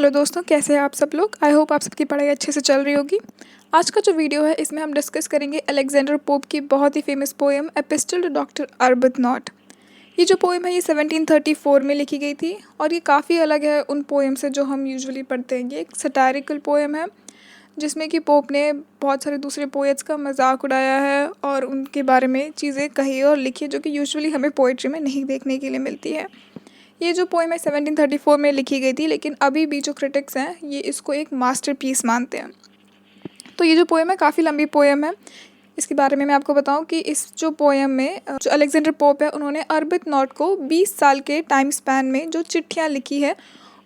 Hello दोस्तों, कैसे हैं आप सब लोग। आई होप आप सबकी पढ़ाई अच्छे से चल रही होगी। आज का जो वीडियो है इसमें हम डिस्कस करेंगे अलेक्जेंडर पोप की बहुत ही famous poem Epistle to Doctor Arbuthnot. ये जो पोएम है ये 1734 में लिखी गई थी और ये काफ़ी अलग है उन पोएम से जो हम यूजुअली पढ़ते हैं। ये एक सटायरिकल पोएम है जिसमें कि पोप ने बहुत सारे दूसरे पोएट्स का मजाक उड़ाया है और उनके बारे में चीज़ें कही और लिखी जो कि यूजुअली हमें पोइट्री में नहीं देखने के लिए मिलती है। ये जो पोएम है 1734 में लिखी गई थी, लेकिन अभी भी जो क्रिटिक्स हैं ये इसको एक मास्टरपीस मानते हैं। तो ये जो पोएम है काफ़ी लंबी पोएम है। इसके बारे में मैं आपको बताऊं कि इस जो पोएम में जो अलेक्जेंडर पोप है उन्होंने आर्बुथनॉट को 20 साल के टाइम स्पैन में जो चिट्ठियाँ लिखी है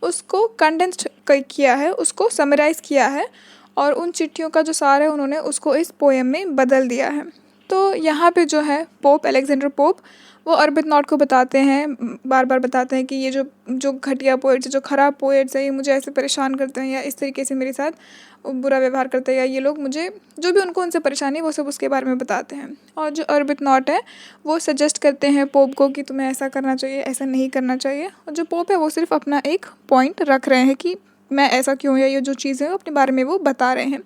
उसको कंडेंस्ड किया है, उसको समराइज़ किया है और उन चिट्ठियों का जो सार है उन्होंने उसको इस पोएम में बदल दिया है। तो यहाँ पे जो है पोप अलेक्जेंडर पोप वो आर्बुथनॉट को बताते हैं, बार बार बताते हैं कि ये जो घटिया पोएट्स, जो ख़राब पोएट्स हैं ये मुझे ऐसे परेशान करते हैं या इस तरीके से मेरे साथ बुरा व्यवहार करते हैं या ये लोग मुझे जो भी उनको उनसे परेशानी है वो सब उसके बारे में बताते हैं। और जो आर्बुथनॉट है वो सजेस्ट करते हैं पोप को कि तुम्हें ऐसा करना चाहिए, ऐसा नहीं करना चाहिए। और जो पोप है वो सिर्फ अपना एक पॉइंट रख रहे हैं कि मैं ऐसा क्यों या ये जो चीज़ें हैं अपने बारे में वो बता रहे हैं।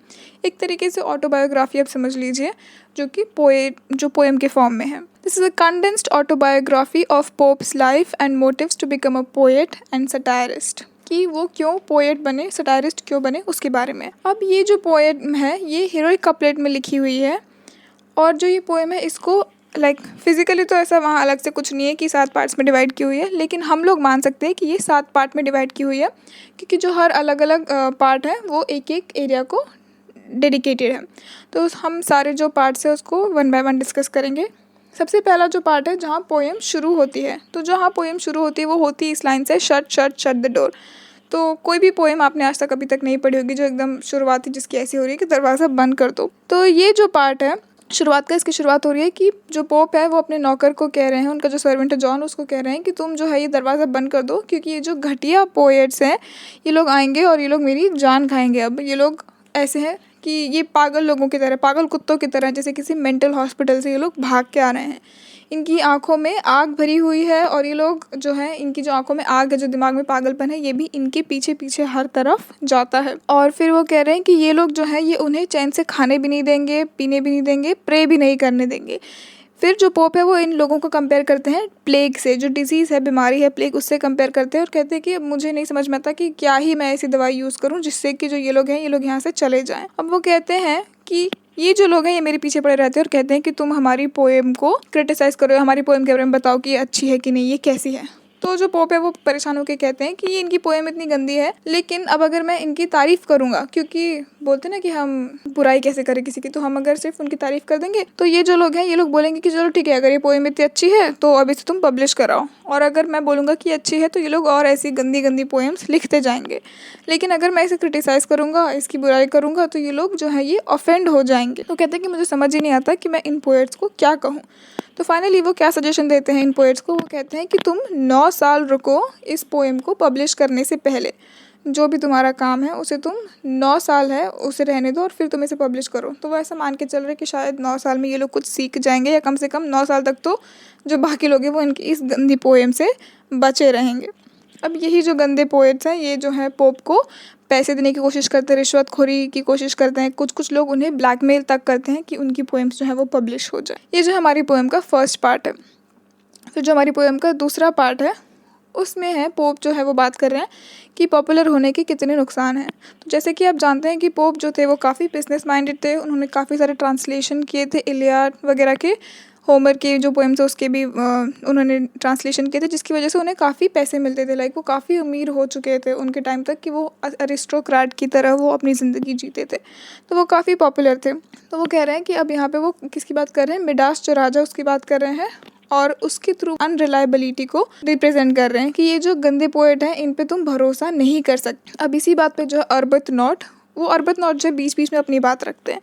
एक तरीके से ऑटोबायोग्राफी आप समझ लीजिए जो कि पोएम के फॉर्म में है। This is a condensed autobiography of Pope's life and motives to become a poet and satirist, कि वो क्यों पोएट बने, सटायरिस्ट क्यों बने उसके बारे में। अब ये जो पोएम है ये हीरोइक कपलेट में लिखी हुई है और जो ये पोएम है इसको फिजिकली तो ऐसा वहाँ अलग से कुछ नहीं है कि 7 पार्ट्स में डिवाइड की हुई है, लेकिन हम लोग मान सकते हैं कि ये 7 पार्ट में डिवाइड की हुई है क्योंकि जो हर अलग अलग पार्ट है वो एक एक एरिया को डेडिकेटेड है। तो हम सारे जो पार्ट्स है उसको 1 बाय 1 डिस्कस करेंगे। सबसे पहला जो पार्ट है जहाँ पोएम शुरू होती है, तो जहाँ पोएम शुरू होती है वो होती है इस लाइन से, shut shut shut the door. तो कोई भी पोएम आपने आज तक अभी तक नहीं पढ़ी होगी जो एकदम शुरुआती जिसकी ऐसी हो रही है कि दरवाज़ा बंद कर दो। तो ये जो पार्ट है इसकी शुरुआत हो रही है कि जो पोप है वो अपने नौकर को कह रहे हैं, उनका जो सर्वेंट है जॉन उसको कह रहे हैं कि तुम जो है ये दरवाज़ा बंद कर दो क्योंकि ये जो घटिया पोएट्स हैं ये लोग आएंगे और ये लोग मेरी जान खाएंगे। अब ये लोग ऐसे हैं कि ये पागल लोगों की तरह, पागल कुत्तों की तरह, जैसे किसी मेंटल हॉस्पिटल से ये लोग भाग के आ रहे हैं। इनकी आंखों में आग भरी हुई है और ये लोग जो है इनकी जो आंखों में आग है, जो दिमाग में पागलपन है, ये भी इनके पीछे पीछे हर तरफ जाता है। और फिर वो कह रहे हैं कि ये लोग जो है ये उन्हें चैन से खाने भी नहीं देंगे, पीने भी नहीं देंगे, प्रे भी नहीं करने देंगे। फिर जो पोप है वो इन लोगों को कंपेयर करते हैं प्लेग से, जो डिजीज़ है, बीमारी है प्लेग, उससे कंपेयर करते हैं और कहते हैं कि अब मुझे नहीं समझ में आता कि क्या ही मैं ऐसी दवाई यूज़ करूं जिससे कि जो ये लोग हैं ये लोग यहाँ से चले जाएं। अब वो कहते हैं कि ये जो लोग हैं ये मेरे पीछे पड़े रहते हैं और कहते हैं कि तुम हमारी पोएम को क्रिटिसाइज़ करो, हमारी पोएम के बारे में बताओ कि ये अच्छी है कि नहीं, ये कैसी है। तो जो पोप है वो परेशान होकर कहते हैं कि ये इनकी पोएम इतनी गंदी है, लेकिन अब अगर मैं इनकी तारीफ़ करूँगा, क्योंकि बोलते ना कि हम बुराई कैसे करें किसी की, तो हम अगर सिर्फ उनकी तारीफ़ कर देंगे तो ये जो लोग हैं ये लोग बोलेंगे कि चलो ठीक है, अगर ये पोएम इतनी अच्छी है तो अब इसे तुम पब्लिश कराओ। और अगर मैं बोलूँगा कि अच्छी है तो ये लोग और ऐसी गंदी गंदी पोएम्स लिखते जाएंगे। लेकिन अगर मैं इसे क्रिटिसाइज़ करूँगा, इसकी बुराई करूँगा, तो ये लोग जो है ये ऑफेंड हो जाएंगे। तो कहते हैं कि मुझे समझ ही नहीं आता कि मैं इन पोएट्स को क्या कहूँ। तो फाइनली वो क्या सजेशन देते हैं इन पोएट्स को, वो कहते हैं कि तुम 9 साल रुको इस पोएम को पब्लिश करने से पहले। जो भी तुम्हारा काम है उसे तुम 9 साल है उसे रहने दो और फिर तुम इसे पब्लिश करो। तो वो ऐसा मान के चल रहे कि शायद 9 साल में ये लोग कुछ सीख जाएंगे या कम से कम 9 साल तक तो जो बाकी लोग हैं वो इनकी इस गंदी पोएम से बचे रहेंगे। अब यही जो गंदे पोएट्स हैं ये जो है पोप को पैसे देने की कोशिश करते हैं, रिश्वतखोरी की कोशिश करते हैं, कुछ लोग उन्हें ब्लैकमेल तक करते हैं कि उनकी पोएम्स जो है वो पब्लिश हो जाए। ये जो हमारी पोएम का फर्स्ट पार्ट है। फिर जो हमारी पोएम का दूसरा पार्ट है उसमें है पोप जो है वो बात कर रहे हैं कि पॉपुलर होने के कितने नुकसान हैं। तो जैसे कि आप जानते हैं कि पोप जो थे वो काफ़ी बिजनेस माइंडेड थे, उन्होंने काफ़ी सारे ट्रांसलेशन किए थे, इलियाड वगैरह के, होमर के जो पोएम्स है उसके भी उन्होंने ट्रांसलेशन किए थे, जिसकी वजह से उन्हें काफ़ी पैसे मिलते थे। वो काफ़ी अमीर हो चुके थे उनके टाइम तक कि वो अरिस्टोक्रेट की तरह वो अपनी ज़िंदगी जीते थे, तो वो काफ़ी पॉपुलर थे। तो वो कह रहे हैं कि अब यहाँ पे वो किसकी बात कर रहे हैं, मिडास जो राजा उसकी बात कर रहे हैं और उसके थ्रू अनरिलायबिलिटी को रिप्रेजेंट कर रहे हैं कि ये जो गंदे पोएट हैं इन पे तुम भरोसा नहीं कर सकते। अब इसी बात पे जो आर्बुथनॉट जो बीच बीच में अपनी बात रखते हैं,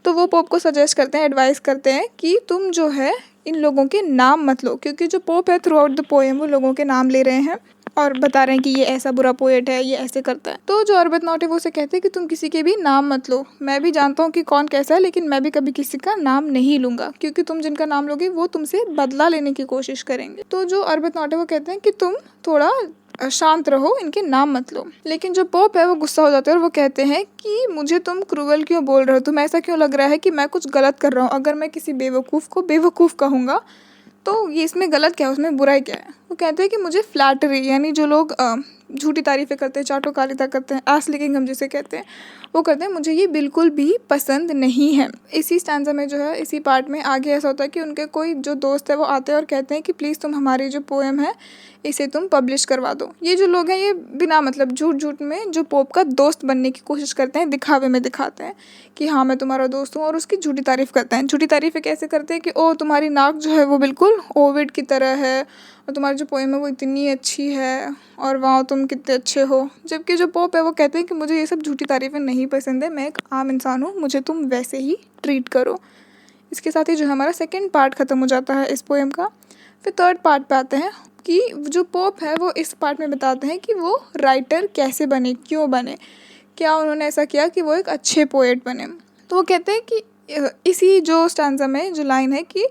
तो वो पोप को सजेस्ट करते हैं, एडवाइस करते हैं कि तुम जो है इन लोगों के नाम मत लो, क्योंकि जो पोप है थ्रू आउट द पोएम वो लोगों के नाम ले रहे हैं और बता रहे हैं कि ये ऐसा बुरा पोएट है, ये ऐसे करता है। तो जो आर्बुथनॉट है वो उसे कहते हैं कि तुम किसी के भी नाम मत लो। मैं भी जानता हूँ कि कौन कैसा है, लेकिन मैं भी कभी किसी का नाम नहीं लूँगा, क्योंकि तुम जिनका नाम लोगे वो तुमसे बदला लेने की कोशिश करेंगे। तो जो आर्बुथनॉट है वो कहते हैं कि तुम थोड़ा शांत रहो, इनके नाम मत लो। लेकिन जो पोप है वो गुस्सा हो जाते हैं और वो कहते हैं कि मुझे तुम क्रूअल क्यों बोल रहे हो, तुम्हें ऐसा क्यों लग रहा है कि मैं कुछ गलत कर रहा हूँ। अगर मैं किसी बेवकूफ़ को बेवकूफ़ कहूँगा तो ये इसमें गलत क्या है, उसमें बुराई क्या है। वो कहते हैं कि मुझे फ्लैटरी, यानी जो लोग झूठी तारीफ़ें करते हैं, चाटोकारिता करते हैं, एस लिकिंग हम जिसे कहते हैं, वो कहते हैं मुझे ये बिल्कुल भी पसंद नहीं है। इसी स्टैंज़ा में जो है, इसी पार्ट में आगे ऐसा होता है कि उनके कोई जो दोस्त है वो आते हैं और कहते हैं कि प्लीज़ तुम हमारी जो पोएम है इसे तुम पब्लिश करवा दो। ये जो लोग हैं ये बिना मतलब झूठ झूठ में जो पोप का दोस्त बनने की कोशिश करते हैं, दिखावे में दिखाते हैं कि हाँ मैं तुम्हारा दोस्त हूँ, और उसकी झूठी तारीफ़ करते हैं। झूठी तारीफ़ें कैसे करते हैं कि ओ तुम्हारी नाक जो है वो बिल्कुल ओविड की तरह है, और तुम्हारी जो पोएम है वो इतनी अच्छी है, और वाह तुम कितने अच्छे हो। जबकि जो पोप है वो कहते हैं कि मुझे ये सब झूठी तारीफ़ें नहीं पसंद है, मैं एक आम इंसान हूँ, मुझे तुम वैसे ही ट्रीट करो। इसके साथ ही जो हमारा सेकेंड पार्ट ख़त्म हो जाता है इस पोएम का। फिर थर्ड पार्ट पे आते हैं कि जो पोप है वो इस पार्ट में बताते हैं कि वो राइटर कैसे बने, क्यों बने, क्या उन्होंने ऐसा किया कि वो एक अच्छे पोएट बने। तो वो कहते हैं कि इसी जो स्टैंज़ा में जो लाइन है कि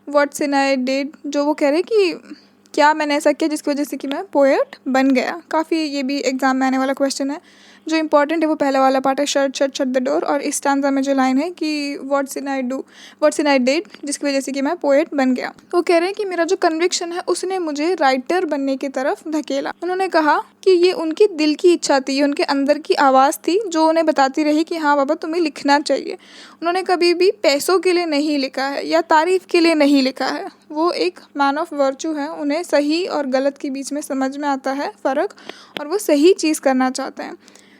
व्हाट सिन आई डिड, जो वो कह रहे हैं कि क्या मैंने ऐसा किया जिसकी वजह से कि मैं पोएट बन गया। काफ़ी ये भी एग्ज़ाम में आने वाला क्वेश्चन है। जो इंपॉर्टेंट है वो पहला वाला पार्ट है, shut shut shut the door, और इस स्टैंज़ा में जो लाइन है कि व्हाट सिन आई डिड, जिसकी वजह से कि मैं पोएट बन गया। तो वो कह रहे हैं कि मेरा जो कन्विक्शन है उसने मुझे राइटर बनने की तरफ धकेला। उन्होंने कहा कि ये उनकी दिल की इच्छा थी, ये उनके अंदर की आवाज़ थी जो उन्हें बताती रही कि हाँ बाबा तुम्हें लिखना चाहिए। उन्होंने कभी भी पैसों के लिए नहीं लिखा है या तारीफ़ के लिए नहीं लिखा है। वो एक मैन ऑफ वर्चू है, उन्हें सही और गलत के बीच में समझ में आता है फ़र्क, और वो सही चीज़ करना चाहते हैं।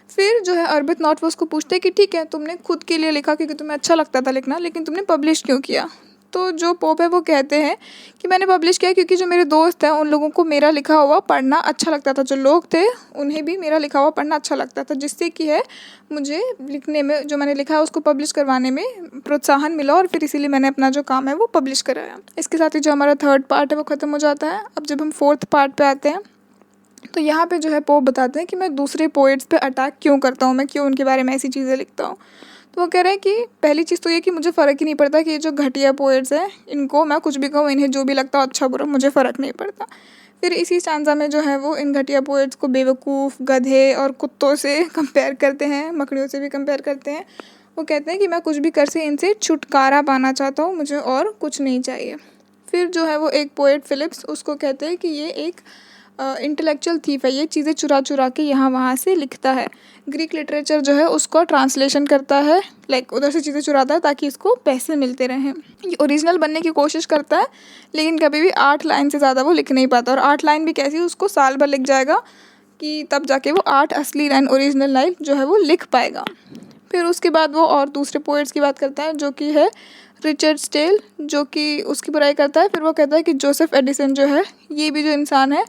फिर जो है अर्बित नॉट वो उसको पूछते हैं कि ठीक है तुमने खुद के लिए लिखा क्योंकि तुम्हें अच्छा लगता था लिखना, लेकिन तुमने पब्लिश क्यों किया। तो जो पोप है वो कहते हैं कि मैंने पब्लिश किया क्योंकि जो मेरे दोस्त हैं उन लोगों को मेरा लिखा हुआ पढ़ना अच्छा लगता था, जो लोग थे उन्हें भी मेरा लिखा हुआ पढ़ना अच्छा लगता था, जिससे कि है मुझे लिखने में, जो मैंने लिखा है उसको पब्लिश करवाने में प्रोत्साहन मिला, और फिर इसीलिए मैंने अपना जो काम है वो पब्लिश कराया। इसके साथ ही जो हमारा थर्ड पार्ट है वो ख़त्म हो जाता है। अब जब हम फोर्थ पार्ट पे आते हैं तो यहाँ पे जो है पोप बताते हैं कि मैं दूसरे पोएट्स पे अटैक क्यों करता हूँ, मैं क्यों उनके बारे में ऐसी चीज़ें लिखता हूँ। तो वो कह रहे हैं कि पहली चीज़ तो ये कि मुझे फ़र्क ही नहीं पड़ता कि ये जो घटिया पोएट्स हैं इनको मैं कुछ भी कहूँ, इन्हें जो भी लगता हो अच्छा बुरा, मुझे फ़र्क नहीं पड़ता। फिर इसी स्टैंज़ा में जो है वो इन घटिया पोएट्स को बेवकूफ़, गधे और कुत्तों से कंपेयर करते हैं, मकड़ियों से भी कंपेयर करते हैं। वो कहते हैं कि मैं कुछ भी कर से इनसे छुटकारा पाना चाहता हूँ, मुझे और कुछ नहीं चाहिए। फिर जो है वो एक पोएट फिलिप्स, उसको कहते हैं कि ये एक इंटेलेक्चुअल थीफ है, ये चीज़ें चुरा चुरा के यहाँ वहाँ से लिखता है। ग्रीक लिटरेचर जो है उसको ट्रांसलेशन करता है, लाइक उधर से चीज़ें चुराता है ताकि इसको पैसे मिलते रहें। ये ओरिजिनल बनने की कोशिश करता है, लेकिन कभी भी 8 लाइन से ज़्यादा वो लिख नहीं पाता, और 8 लाइन भी कैसी, उसको साल भर लिख जाएगा कि तब जाके वो 8 असली लाइन, ओरिजिनल लाइन जो है वो लिख पाएगा। फिर उसके बाद वो और दूसरे पोएट्स की बात करता है जो कि है रिचर्ड स्टेल, जो कि उसकी बुराई करता है। फिर वो कहता है कि जोसेफ एडिसन जो है, ये भी जो इंसान है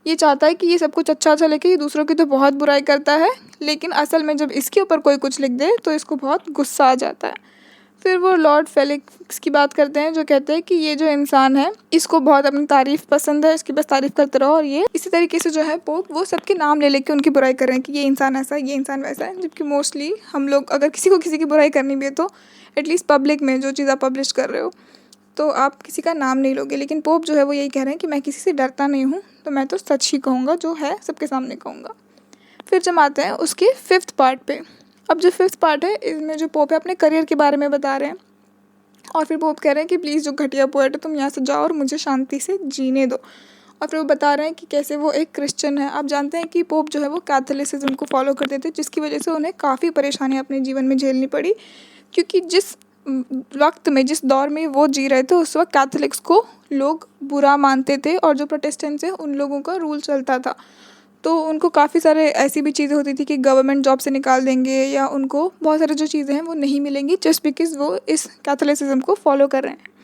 ये चाहता है कि ये सब कुछ अच्छा लेके ये दूसरों की तो बहुत बुराई करता है, लेकिन असल में जब इसके ऊपर कोई कुछ लिख दे तो इसको बहुत गुस्सा आ जाता है। फिर वो लॉर्ड फेलिक्स की बात करते हैं जो कहते हैं कि ये जो इंसान है इसको बहुत अपनी तारीफ़ पसंद है, इसकी बस तारीफ़ करते रहो, और ये इसी तरीके से जो है पोप वो सबके नाम ले लेके उनकी बुराई कर रहे हैं कि ये इंसान ऐसा है, ये इंसान वैसा है। जबकि मोस्टली हम लोग अगर किसी को किसी की बुराई करनी भी है तो एटलीस्ट पब्लिक में जो चीज़ आप पब्लिश कर रहे हो तो आप किसी का नाम नहीं लोगे। लेकिन पोप जो है वो यही कह रहे हैं कि मैं किसी से डरता नहीं हूँ, तो मैं तो सच ही कहूँगा, जो है सबके सामने कहूँगा। फिर जब आते हैं उसके फिफ्थ पार्ट पे। अब जो फिफ्थ पार्ट है इसमें जो पोप है अपने करियर के बारे में बता रहे हैं, और फिर पोप कह रहे हैं कि प्लीज़ जो घटिया पोएट है तुम यहाँ से जाओ और मुझे शांति से जीने दो। और फिर वो बता रहे हैं कि कैसे वो एक क्रिश्चियन है। आप जानते हैं कि पोप जो है वो कैथोलिसिज्म को फॉलो करते थे, जिसकी वजह से उन्हें काफ़ी परेशानियाँ अपने जीवन में झेलनी पड़ी, क्योंकि जिस वक्त में, जिस दौर में वो जी रहे थे उस वक्त कैथोलिक्स को लोग बुरा मानते थे, और जो प्रोटेस्टेंट्स हैं उन लोगों का रूल चलता था। तो उनको काफ़ी सारे ऐसी भी चीज़ें होती थी कि गवर्नमेंट जॉब से निकाल देंगे, या उनको बहुत सारी जो चीज़ें हैं वो नहीं मिलेंगी जस्ट बिकॉज़ वो इस कैथोलिसिज्म को फॉलो कर रहे हैं।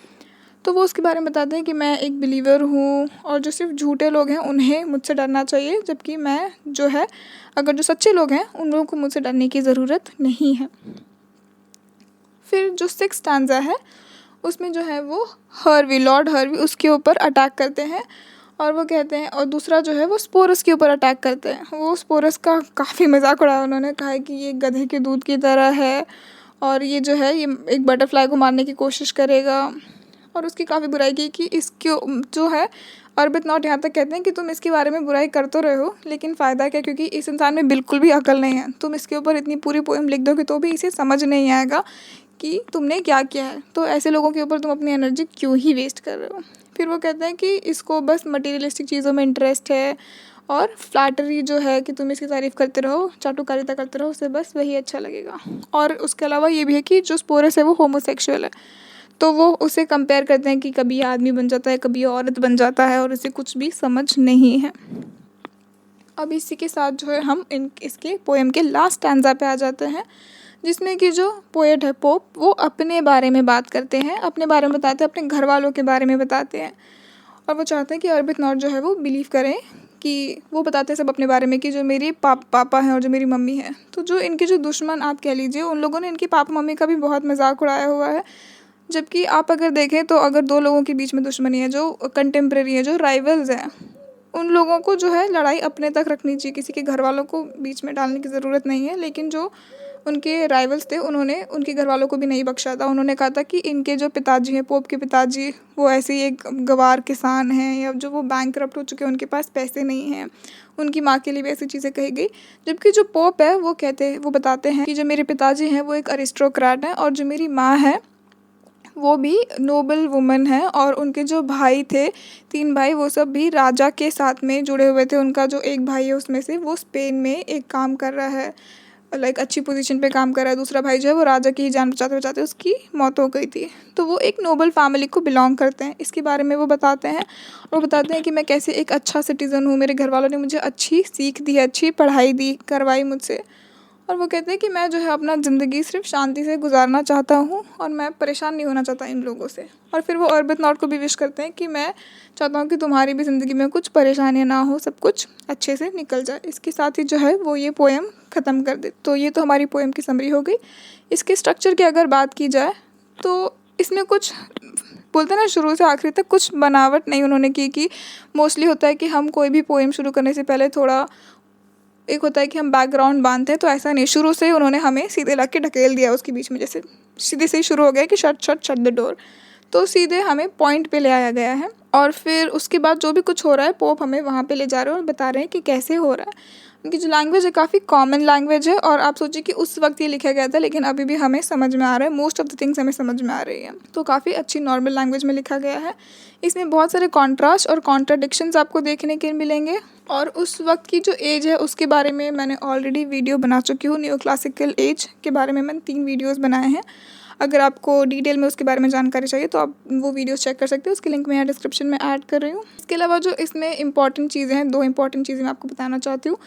तो वो उसके बारे में बताते हैं कि मैं एक बिलीवर हूँ, और जो सिर्फ झूठे लोग हैं उन्हें मुझसे डरना चाहिए, जबकि मैं जो है, अगर जो सच्चे लोग हैं उन लोगों को मुझसे डरने की ज़रूरत नहीं है। फिर जो सिक्स्थ स्टैंज़ा है उसमें जो है वो हर्वी, लॉर्ड हर्वी उसके ऊपर अटैक करते हैं, और वो कहते हैं, और दूसरा जो है वो स्पोरस के ऊपर अटैक करते हैं। वो स्पोरस का काफ़ी मजाक उड़ाया उन्होंने, कहा है कि ये गधे के दूध की तरह है, और ये जो है ये एक बटरफ्लाई को मारने की कोशिश करेगा, और उसकी काफ़ी बुराई की कि इसके जो है आर्बुथनॉट यहाँ तक कहते हैं कि तुम इसके बारे में बुराई कर तो रहे हो, लेकिन फ़ायदा क्या, क्योंकि इस इंसान में बिल्कुल भी अकल नहीं है। तुम इसके ऊपर इतनी पूरी पोएम लिख दोगे तो भी इसे समझ नहीं आएगा कि तुमने क्या किया है, तो ऐसे लोगों के ऊपर तुम अपनी एनर्जी क्यों ही वेस्ट कर रहे हो। फिर वो कहते हैं कि इसको बस मटेरियलिस्टिक चीज़ों में इंटरेस्ट है और फ्लैटरी जो है कि तुम इसकी तारीफ़ करते रहो, चाटुकारिता करते रहो, उसे बस वही अच्छा लगेगा। और उसके अलावा ये भी है कि जो स्पोरस है वो होमोसेक्सुअल है, तो वो उसे कंपेयर करते हैं कि कभी ये आदमी बन जाता है, कभी ये औरत बन जाता है और इसे कुछ भी समझ नहीं है। अब इसी के साथ जो है हम इसके पोएम के लास्ट स्टैंजा पे आ जाते हैं, जिसमें कि जो पोएट है पोप, वो अपने बारे में बात करते हैं, अपने बारे में बताते हैं, अपने घर वालों के बारे में बताते हैं। और वो चाहते हैं कि आर्बुथनॉट जो है वो बिलीव करें, कि वो बताते हैं सब अपने बारे में कि जो मेरे पापा हैं और जो मेरी मम्मी है, तो जो इनके जो दुश्मन आप कह लीजिए, उन लोगों ने इनके पापा मम्मी का भी बहुत मजाक उड़ाया हुआ है। जबकि आप अगर देखें तो अगर दो लोगों के बीच में दुश्मनी है, जो कंटेम्प्रेरी है, जो राइवल्स हैं, उन लोगों को जो है लड़ाई अपने तक रखनी चाहिए, किसी के घर वालों को बीच में डालने की ज़रूरत नहीं है। लेकिन जो उनके राइवल्स थे उन्होंने उनके घर वालों को भी नहीं बख्शा था। उन्होंने कहा था कि इनके जो पिताजी हैं, पोप के पिताजी, वो ऐसे ही एक गँवार किसान हैं, या जो वो बैंकरप्ट हो चुके हैं, उनके पास पैसे नहीं हैं। उनकी माँ के लिए भी ऐसी चीज़ें कही गई। जबकि जो पोप है वो बताते हैं कि जो मेरे पिताजी हैं वो एक अरिस्टोक्रेट हैं, और जो मेरी माँ है वो भी नोबल वुमन है, और उनके जो भाई थे 3 भाई, वो सब भी राजा के साथ में जुड़े हुए थे। उनका जो एक भाई है उसमें से वो स्पेन में एक काम कर रहा है, लाइक अच्छी पोजीशन पे काम कर रहा है। दूसरा भाई जो है वो राजा की ही जान बचाते बचाते उसकी मौत हो गई थी। तो वो एक नोबल फैमिली को बिलोंग करते हैं, इसके बारे में वो बताते हैं। और बताते हैं कि मैं कैसे एक अच्छा सिटीज़न हूँ, मेरे घर वालों ने मुझे अच्छी सीख दी है, अच्छी पढ़ाई दी करवाई मुझसे। और वो कहते हैं कि मैं जो है अपना ज़िंदगी सिर्फ शांति से गुजारना चाहता हूँ, और मैं परेशान नहीं होना चाहता इन लोगों से। और फिर वो आर्बुथनॉट को भी विश करते हैं कि मैं चाहता हूँ कि तुम्हारी भी ज़िंदगी में कुछ परेशानियाँ ना हो, सब कुछ अच्छे से निकल जाए। इसके साथ ही जो है वो ये पोएम ख़त्म कर दे। तो ये तो हमारी पोएम की समरी हो गई। इसके स्ट्रक्चर की अगर बात की जाए तो इसमें कुछ बोलते हैं ना, शुरू से आखिरी तक कुछ बनावट नहीं उन्होंने की। कि मोस्टली होता है कि हम कोई भी पोएम शुरू करने से पहले थोड़ा एक होता है कि हम बैकग्राउंड बांधते हैं, तो ऐसा नहीं, शुरू से उन्होंने हमें सीधे ला के ढकेल दिया उसके बीच में। जैसे सीधे से ही शुरू हो गया कि शट द डोर, तो सीधे हमें पॉइंट पे ले आया गया है। और फिर उसके बाद जो भी कुछ हो रहा है, पोप हमें वहाँ पे ले जा रहे हैं और बता रहे हैं कि कैसे हो रहा है। उनकी जो लैंग्वेज है काफ़ी कॉमन लैंग्वेज है, और आप सोचिए कि उस वक्त ये लिखा गया था, लेकिन अभी भी हमें समझ में आ रहा है, मोस्ट ऑफ द थिंग्स हमें समझ में आ रही है। तो काफ़ी अच्छी नॉर्मल लैंग्वेज में लिखा गया है। इसमें बहुत सारे कॉन्ट्रास्ट और कॉन्ट्राडिक्शंस आपको देखने के मिलेंगे। और उस वक्त की जो एज है उसके बारे में मैंने ऑलरेडी वीडियो बना चुकी हूँ। न्यू क्लासिकल एज के बारे में मैंने 3 वीडियोज़ बनाए हैं। अगर आपको डिटेल में उसके बारे में जानकारी चाहिए तो आप वो वीडियोस चेक कर सकते हो, उसकी लिंक मैं यहाँ डिस्क्रिप्शन में ऐड कर रही हूँ। इसके अलावा जो इसमें इंपॉर्टेंट चीज़ें हैं, 2 इंपॉर्टेंट चीज़ें मैं आपको बताना चाहती हूँ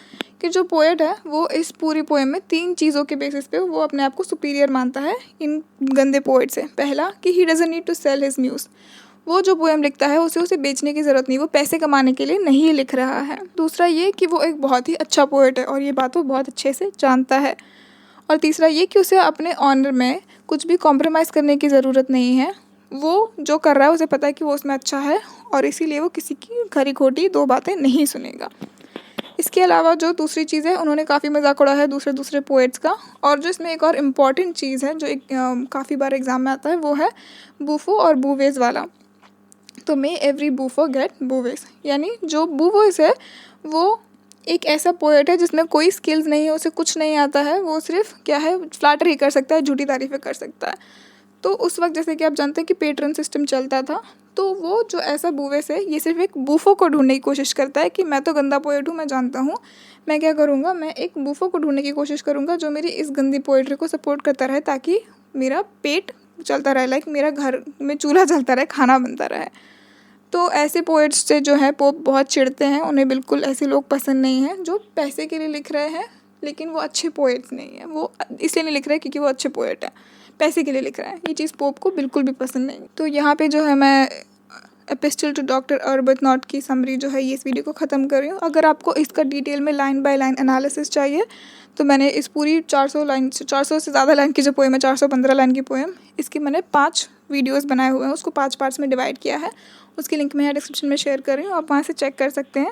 कि जो पोएट है वो इस पूरी पोएम में 3 चीज़ों के बेसिस पे वो अपने आप को सुपीरियर मानता है इन गंदे पोएट से। पहला कि he doesn't need to sell his muse, वो जो पोएम लिखता है उसे बेचने की ज़रूरत नहीं, वो पैसे कमाने के लिए नहीं लिख रहा है। दूसरा ये कि वो एक बहुत ही अच्छा पोएट है और ये बात वो बहुत अच्छे से जानता है। और तीसरा ये कि उसे अपने ऑनर में कुछ भी कॉम्प्रोमाइज़ करने की ज़रूरत नहीं है। वो जो कर रहा है उसे पता है कि वो उसमें अच्छा है, और इसीलिए वो किसी की खरी खोटी 2 बातें नहीं सुनेगा। इसके अलावा जो दूसरी चीज़ है, उन्होंने काफ़ी मजाक उड़ाया है दूसरे पोएट्स का। और जो इसमें एक और इम्पॉर्टेंट चीज़ है जो एक काफ़ी बार एग्ज़ाम में आता है, वो है बूफो और बूवेज वाला। तो मे एवरी बूफो गेट बूवेज, यानी जो बूवेज है वो एक ऐसा पोएट है जिसमें कोई स्किल्स नहीं है, उसे कुछ नहीं आता है, वो सिर्फ क्या है, फ्लैटर ही कर सकता है, झूठी तारीफ़ें कर सकता है। तो उस वक्त जैसे कि आप जानते हैं कि पेट्रन सिस्टम चलता था, तो वो जो ऐसा बूवेस है ये सिर्फ एक बूफो को ढूंढने की कोशिश करता है कि मैं तो गंदा पोएट हूँ, मैं जानता हूँ, मैं क्या करूँगा, मैं एक बूफो को ढूंढने की कोशिश करूँगा जो मेरी इस गंदी पोएट्री को सपोर्ट करता रहे, ताकि मेरा पेट चलता रहे, लाइक मेरा घर में चूल्हा चलता रहे, खाना बनता रहे। तो ऐसे पोएट्स से जो है पोप बहुत चिढ़ते हैं, उन्हें बिल्कुल ऐसे लोग पसंद नहीं हैं जो पैसे के लिए लिख रहे हैं लेकिन वो अच्छे पोएट्स नहीं हैं। वो इसलिए नहीं लिख रहे क्योंकि वो अच्छे पोएट हैं, पैसे के लिए लिख रहे हैं। ये चीज़ पोप को बिल्कुल भी पसंद नहीं। तो यहाँ पे जो है मैं एपिस्टल टू डॉक्टर आर्बुथनॉट की समरी जो है ये इस वीडियो को ख़त्म कर रही हूँ। अगर आपको इसका डिटेल में लाइन बाय लाइन एनालिसिस चाहिए तो मैंने इस पूरी 400 से ज़्यादा लाइन की जो पोएम है, 415 लाइन की पोएम, इसकी मैंने 5 वीडियोस बनाए हुए हैं, उसको 5 पार्ट्स में डिवाइड किया है। उसकी लिंक मैं यहाँ डिस्क्रिप्शन में शेयर कर रही हूँ, आप वहाँ से चेक कर सकते हैं।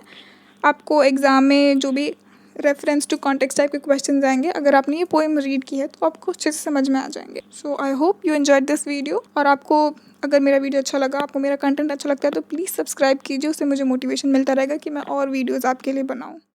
आपको एग्ज़ाम में जो भी रेफरेंस टू कॉन्टेक्स्ट टाइप के क्वेश्चन आएंगे। अगर आपने ये पोएम रीड की है तो आपको अच्छे से समझ में आ जाएंगे। So I hope you enjoyed this video. और आपको अगर मेरा वीडियो अच्छा लगा, आपको मेरा कंटेंट अच्छा लगता है तो प्लीज़ सब्सक्राइब कीजिए, उससे मुझे मोटिवेशन मिलता रहेगा कि मैं और वीडियोज़ आपके लिए बनाऊँ।